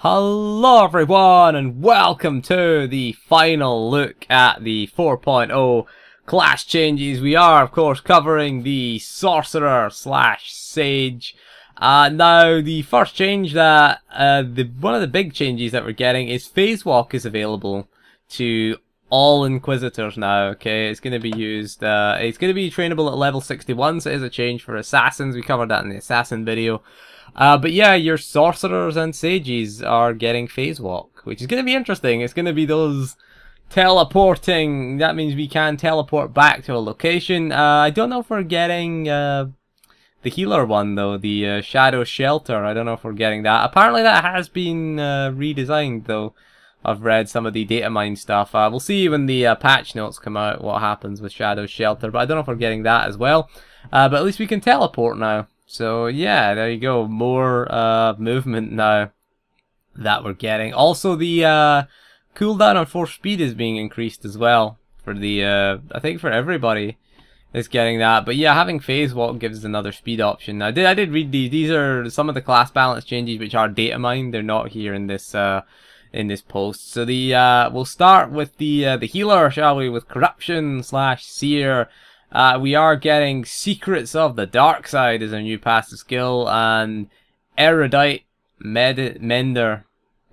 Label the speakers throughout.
Speaker 1: Hello everyone and welcome to the final look at the 4.0 class changes. We are of course covering the Sorcerer / Sage. Now the first change that, one of the big changes that we're getting is Phase Walk is available to all Inquisitors now. Okay, it's going to be used, it's going to be trainable at level 61, so it is a change for Assassins. We covered that in the Assassin video. But yeah, your Sorcerers and Sages are getting Phase Walk, which is going to be interesting. It's going to be those teleporting. That means we can teleport back to a location. I don't know if we're getting the healer one though, the Shadow Shelter. I don't know if we're getting that. Apparently that has been redesigned though. I've read some of the data mine stuff. We'll see when the patch notes come out what happens with Shadow Shelter, but I don't know if we're getting that as well. But at least we can teleport now. So yeah, there you go. More movement now that we're getting. Also, the cooldown on force speed is being increased as well for the I think for everybody is getting that. But yeah, having Phase Walk gives another speed option. I did read these. These are some of the class balance changes which are data mined. They're not here in this post. So the we'll start with the healer, shall we? With Corruption / Seer. We are getting Secrets of the Dark Side as a new passive skill, and Erudite Mender.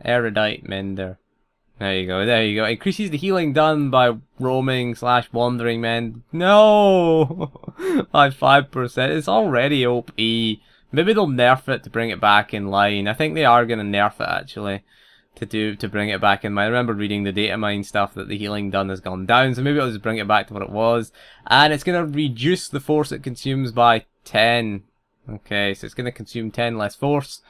Speaker 1: Erudite Mender. There you go, there you go. Increases the healing done by roaming / wandering men. No! By 5%. It's already OP. Maybe they'll nerf it to bring it back in line. I think they are going to nerf it actually. To bring it back in. I remember reading the data mine stuff that the healing done has gone down, so maybe I'll just bring it back to what it was. And it's going to reduce the force it consumes by 10. Okay, so it's going to consume 10 less force,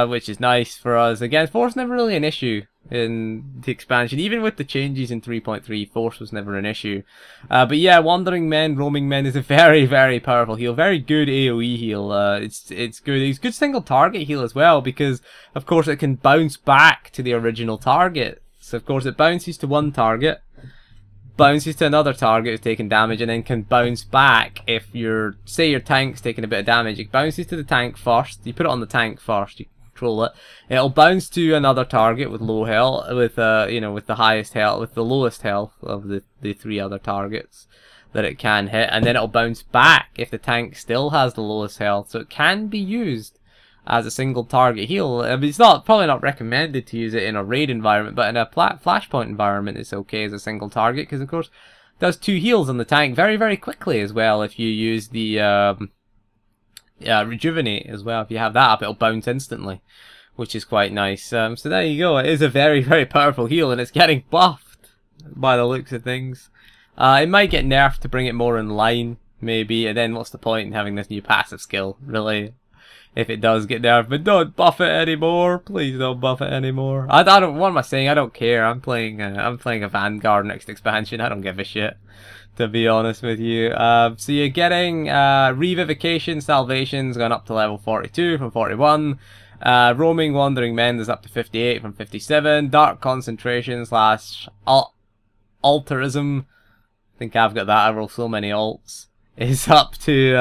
Speaker 1: which is nice for us. Again, force is never really an issue in the expansion. Even with the changes in 3.3, force was never an issue. But yeah, Wandering Men, Roaming Men is a very, very powerful heal. Very good AoE heal. It's good. It's good single target heal as well, because of course it can bounce back to the original target. So of course it bounces to one target, bounces to another target who's taking damage, and then can bounce back if say your tank's taking a bit of damage. It bounces to the tank first. You put it on the tank first. You control it. It'll bounce to another target with low health, with you know, with the highest health, with the lowest health of the three other targets that it can hit, and then it'll bounce back if the tank still has the lowest health. So it can be used as a single target heal. I mean, it's probably not recommended to use it in a raid environment, but in a flashpoint environment it's okay as a single target, because of course it does 2 heals on the tank very, very quickly as well. If you use the rejuvenate as well, if you have that up, it'll bounce instantly, which is quite nice. So there you go. It is a very, very powerful heal, and it's getting buffed by the looks of things. It might get nerfed to bring it more in line, maybe, and then what's the point in having this new passive skill, really, if it does get nerfed? But don't buff it anymore. Please don't buff it anymore. I don't. What am I saying? I don't care. I'm playing a Vanguard next expansion. I don't give a shit, to be honest with you. So you're getting Revivification, Salvation's gone up to level 42 from 41. Roaming Wandering Men is up to 58 from 57. Dark Concentration / Altruism. I think I've got that. I roll so many alts. Is up to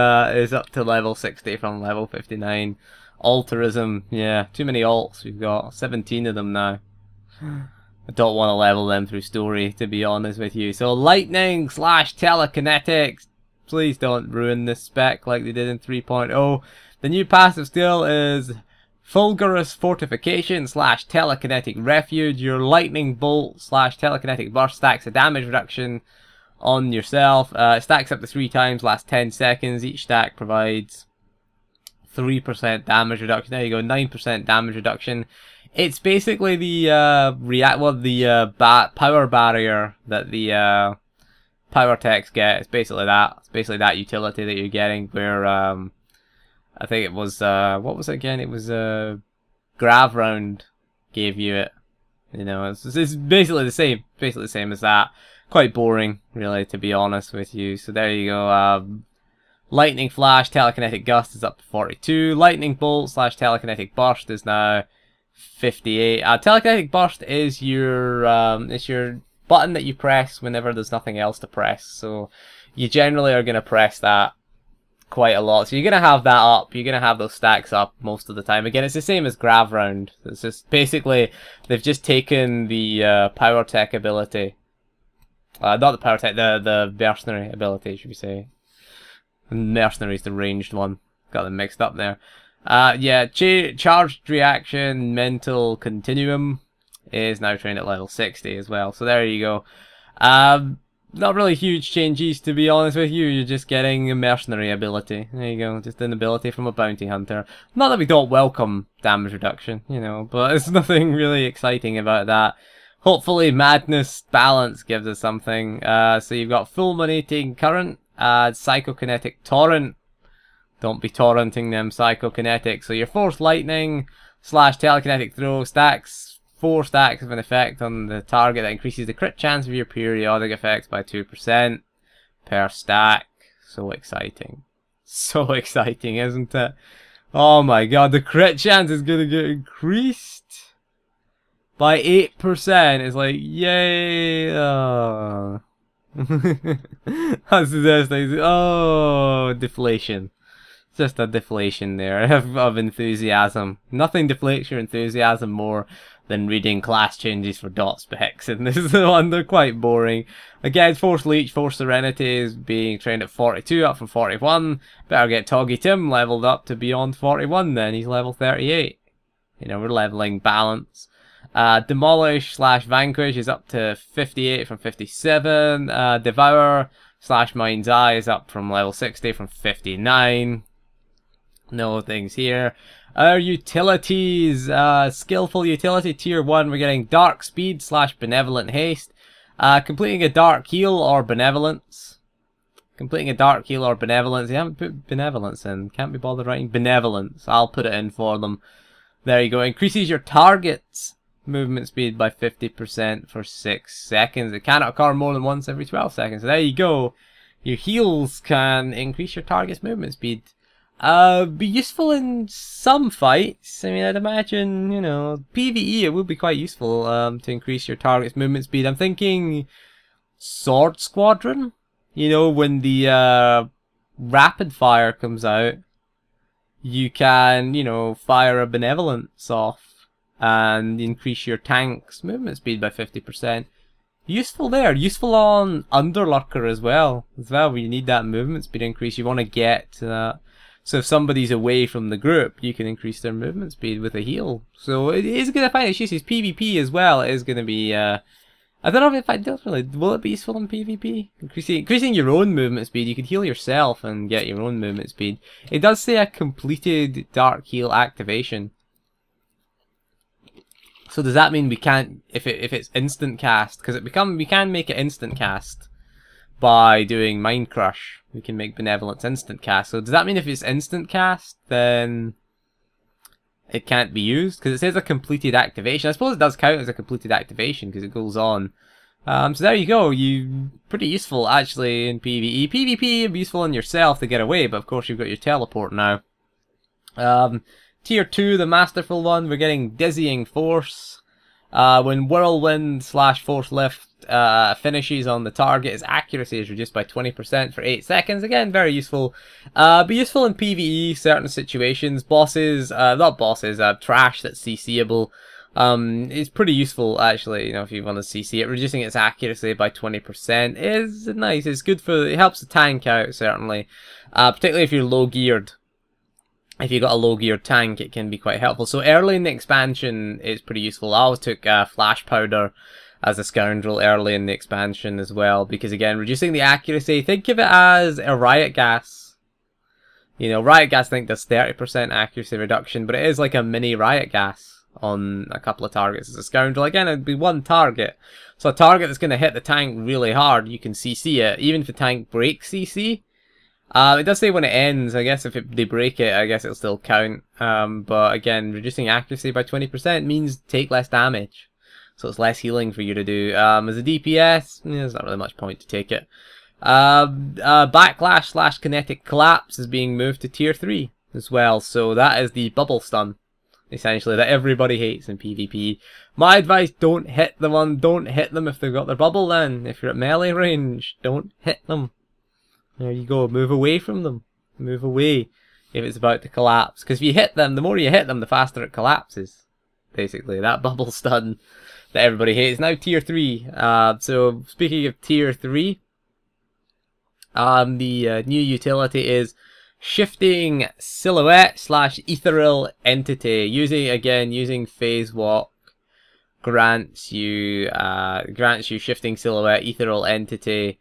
Speaker 1: level 60 from level 59. Altruism, yeah, too many alts. We've got 17 of them now. I don't want to level them through story, to be honest with you. So Lightning / Telekinetics. Please don't ruin this spec like they did in 3.0. The new passive skill is Fulgurous Fortification / Telekinetic Refuge. Your Lightning Bolt / Telekinetic Burst stacks a damage reduction on yourself. It stacks up to 3 times, lasts 10 seconds. Each stack provides 3% damage reduction. There you go, 9% damage reduction. It's basically the power barrier that the power techs get. It's basically that. It's basically that utility that you're getting, where I think it was what was it again? It was Grav Round gave you it. You know, it's basically the same. Basically the same as that. Quite boring, really, to be honest with you. So there you go. Lightning Flash, Telekinetic Gust is up to 42. Lightning Bolt / Telekinetic Burst is now 58. Telekinetic Burst is your it's your button that you press whenever there's nothing else to press. So you generally are going to press that quite a lot. So you're going to have that up. You're going to have those stacks up most of the time. Again, it's the same as Grav Round. It's just basically they've just taken the Power Tech ability. Not the Power Tech, the Mercenary ability, should we say. Mercenary is the ranged one. Got them mixed up there. Yeah, Charged Reaction, Mental Continuum is now trained at level 60 as well. So there you go. Not really huge changes, to be honest with you. You're just getting a mercenary ability. There you go, just an ability from a bounty hunter. Not that we don't welcome damage reduction, you know, but it's nothing really exciting about that. Hopefully Madness Balance gives us something. So you've got Fulminating Current, Psychokinetic Torrent. Don't be torrenting them psychokinetic. So your Force Lightning / Telekinetic Throw stacks 4 stacks of an effect on the target that increases the crit chance of your periodic effects by 2% per stack. So exciting. So exciting, isn't it? Oh my god, the crit chance is going to get increased by 8%. It's like, yay! Oh. That's this thing. Oh, deflation. Just a deflation there of enthusiasm. Nothing deflates your enthusiasm more than reading class changes for dot specs, and this is the one, they're quite boring. Again, Force Leech, Force Serenity is being trained at 42, up from 41. Better get Toggy Tim leveled up to beyond 41 then, he's level 38. You know, we're leveling balance. Demolish / Vanquish is up to 58 from 57. Devour / Mind's Eye is up from level 60 from 59. No things here. Our utilities, skillful utility tier 1, we're getting Dark Speed / Benevolent Haste. Completing a Dark Heal or Benevolence. Completing a Dark Heal or Benevolence. They haven't put Benevolence in. Can't be bothered writing Benevolence. I'll put it in for them. There you go. Increases your target's movement speed by 50% for 6 seconds. It cannot occur more than once every 12 seconds. So there you go. Your heals can increase your target's movement speed. Be useful in some fights. I mean, I'd imagine, you know, PvE it would be quite useful to increase your target's movement speed. I'm thinking Sword Squadron. You know, when the rapid fire comes out, you can, you know, fire a Benevolence off and increase your tank's movement speed by 50%. Useful there. Useful on Underlurker as well. Where you need that movement speed increase. You want to get to that. So if somebody's away from the group, you can increase their movement speed with a heal. So it is going to find its uses. PvP as well is going to be... I don't know if I don't really... Will it be useful in PvP? Increasing your own movement speed. You could heal yourself and get your own movement speed. It does say a completed Dark Heal activation. So does that mean we can't... If it's instant cast... Because we can make it instant cast by doing Mind Crush. We can make Benevolence instant cast. So does that mean if it's instant cast, then it can't be used? Because it says a completed activation. I suppose it does count as a completed activation because it goes on. So there you go. Pretty useful actually in PvE. PvP would be useful in yourself to get away, but of course you've got your teleport now. Tier 2, the masterful one, we're getting Dizzying Force. When Whirlwind / Force Lift finishes on the target, its accuracy is reduced by 20% for 8 seconds. Again, very useful. Be useful in PvE, certain situations. Bosses, not bosses, trash that's CCable. It's pretty useful, actually, you know, if you want to CC it. Reducing its accuracy by 20% is nice. It's good for, it helps the tank out, certainly. Particularly if you're low geared. If you've got a low geared tank, it can be quite helpful. So early in the expansion, it's pretty useful. I always took Flash Powder as a scoundrel early in the expansion as well, because again, reducing the accuracy, think of it as a Riot Gas. You know, Riot Gas, I think, does 30% accuracy reduction, but it is like a mini Riot Gas on a couple of targets as a scoundrel. Again, it'd be one target. So a target that's going to hit the tank really hard, you can CC it, even if the tank breaks CC. It does say when it ends. I guess if they break it, I guess it'll still count. But again, reducing accuracy by 20% means take less damage. So it's less healing for you to do. As a DPS, there's not really much point to take it. Backlash / Kinetic Collapse is being moved to tier 3 as well. So that is the bubble stun, essentially, that everybody hates in PvP. My advice, don't hit them don't hit them if they've got their bubble then. If you're at melee range, don't hit them. There you go, move away from them. Move away if it's about to collapse. Because if you hit them, the more you hit them, the faster it collapses. Basically, that bubble stun that everybody hates. Now tier 3. So speaking of tier 3, the new utility is shifting silhouette slash ethereal entity. Using phase walk grants you shifting silhouette ethereal entity,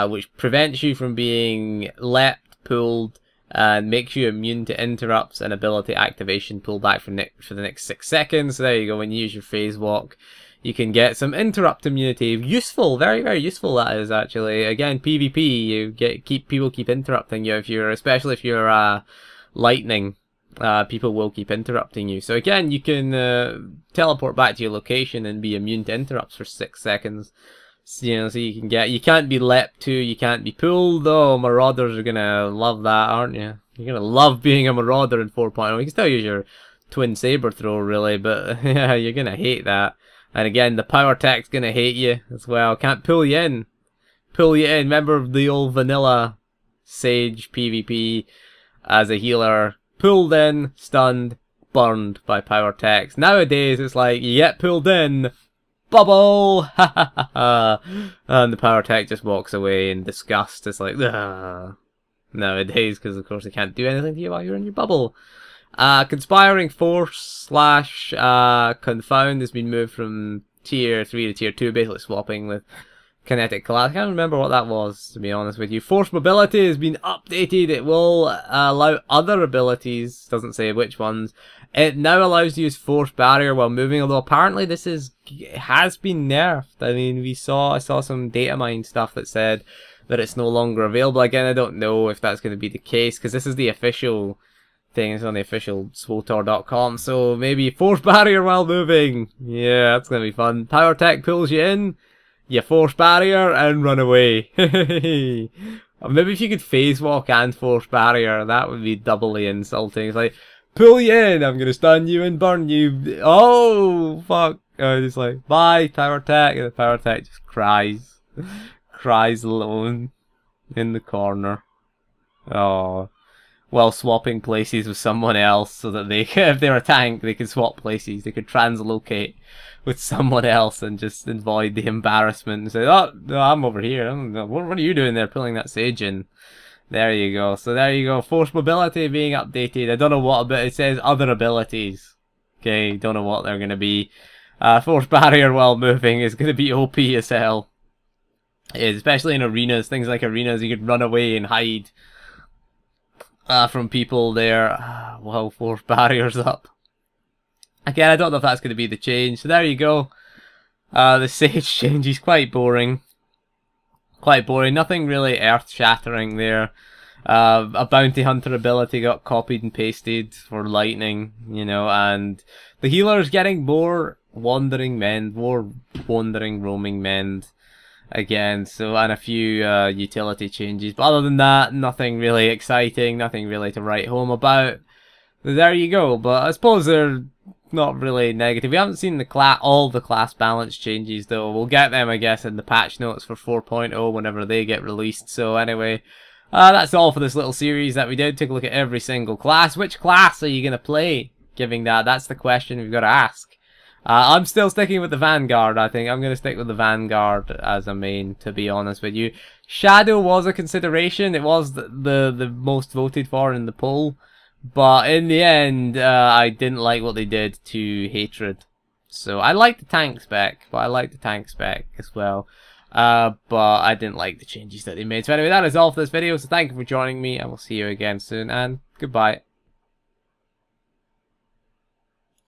Speaker 1: which prevents you from being leapt, pulled, and makes you immune to interrupts and ability activation pullback for the next 6 seconds. So there you go. When you use your phase walk, you can get some interrupt immunity. Useful, very, very useful that is actually. Again, PvP, people keep interrupting you especially if you're lightning. People will keep interrupting you. So again, you can teleport back to your location and be immune to interrupts for 6 seconds. So, so you can't be leapt to, you can't be pulled though. Marauders are gonna love that, aren't you? You're gonna love being a marauder in 4.0. You can still use your twin saber throw really, but yeah, you're gonna hate that. And again, the power tech's gonna hate you as well. Can't pull you in. Remember the old vanilla Sage PvP as a healer? Pulled in, stunned, burned by power techs. Nowadays, it's like, you get pulled in, bubble! Ha ha ha ha! And the power tech just walks away in disgust. It's like, ugh. Nowadays, because of course they can't do anything to you while you're in your bubble. Conspiring Force slash Confound has been moved from tier 3 to tier 2, basically swapping with Kinetic Collapse. I can't remember what that was, to be honest with you. Force Mobility has been updated. It will allow other abilities, doesn't say which ones. It now allows you to use Force Barrier while moving, although apparently this has been nerfed. I mean, I saw some data mine stuff that said that it's no longer available. Again, I don't know if that's going to be the case, because this is the official thing. It's on the official swotor.com, so maybe Force Barrier while moving. Yeah, that's going to be fun. Power Tech pulls you in, you Force Barrier, and run away. Maybe if you could phase walk and Force Barrier, that would be doubly insulting. It's like, pull you in, I'm going to stun you and burn you. Oh, fuck. Just like, bye, Power Tech. And the Power Tech just cries. Cries alone in the corner. Oh. While swapping places with someone else, so that if they're a tank, they can swap places. They could translocate with someone else and just avoid the embarrassment and say, oh, no, I'm over here. What are you doing there pulling that Sage in? There you go. So there you go. Force Mobility being updated. I don't know what, but it says other abilities. Okay, don't know what they're going to be. Force Barrier while moving is going to be OP as hell. Especially in arenas. Things like arenas, you could run away and hide from people there while Force Barrier's up. Again, I don't know if that's going to be the change. So there you go. The Sage change is quite boring. Quite boring. Nothing really earth-shattering there. A Bounty Hunter ability got copied and pasted for Lightning, you know, and the healer's getting more Wandering Mend, more Wandering Roaming Mend. Again, so, and a few utility changes, but other than that, nothing really exciting, nothing really to write home about. There you go, but I suppose they're not really negative. We haven't seen all the class balance changes though. We'll get them, I guess, in the patch notes for 4.0 whenever they get released. So anyway, that's all for this little series that we did. Took a look at every single class. Which class are you going to play? That's the question we've got to ask. I'm still sticking with the Vanguard, I think. I'm going to stick with the Vanguard as a main, to be honest with you. Shadow was a consideration. It was the most voted for in the poll. But in the end, I didn't like what they did to Hatred. So I like the tank spec, as well. But I didn't like the changes that they made. So anyway, that is all for this video. So thank you for joining me, and we'll see you again soon. And goodbye.